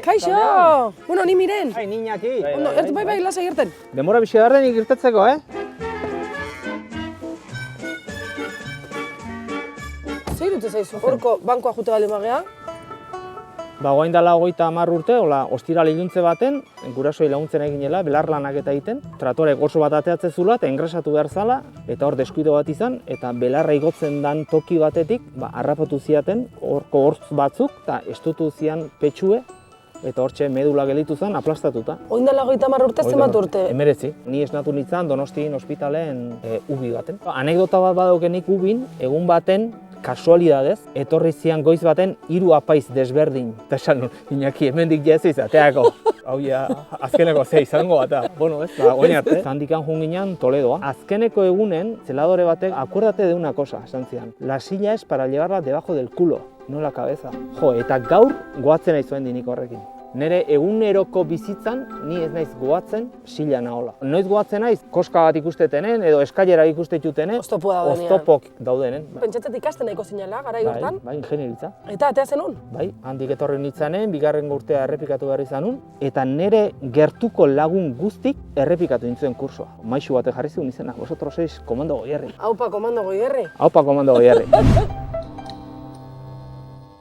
Kaixo! Bueno, ni miren. Bai, ni Iñaki. Ondo, bai, lasai irten. Denbora bizi behar denik irtetzeko, Zer dute zaizu? Horko bankoa jute bali magea? Ba, guain dela 30 urte, hola, ostiral iluntze baten, gurasoei laguntzen eginela, belarlanak eta egiten, tratorek oso bat ateatzen zula eta ingresatu behar zala, eta hor deskuido bat izan, eta belarra igotzen dan toki batetik, harrapatu ziaten, horko hortz batzuk, eta estutu zian petxue, eta hortxe medula gelitu zen, aplastatuta. Oindala 30 urte, zenbat urte? 19. Ni esnatu nintzen Donostian ospitalen ubi baten. Anekdota bat badaukenik ubin, egun baten, kasualidadez, etorri zian goiz baten 3 apaiz desberdin. Eta esan nun, Iñaki, hemendik ja ez izateako. Hau ja, azkeneko ze izango bat, bueno, ez, oin arte. Zandikan joan ginen Toledoa. Azkeneko egunen, zeladore batek, acuérdate de una cosa, esan zian. La silla es para llevarla debajo del culo, no la cabeza. Jo, eta gaur goatzen naiz zuen dinik horrekin. Nere eguneroko bizitzan, ni ez naiz goatzen sila nahola. Noiz goatzen naiz, koska bat ikustetenen edo eskailera ikustetutenen, oztopok daudenen. Pentsatzet ikasten nahiko zinela, garai hortan? Bai, ingenieritza. Eta atea zenun? Bai, handik etorri nitzanen, bigarren urtea errepikatu behar izanun, eta nere gertuko lagun guztik errepikatu nintzuen kursoa. Maixu batek jarri zigun izena, vosotros sois komando Goierri. Aupa, komando Goierri. Aupa, komando Goierri.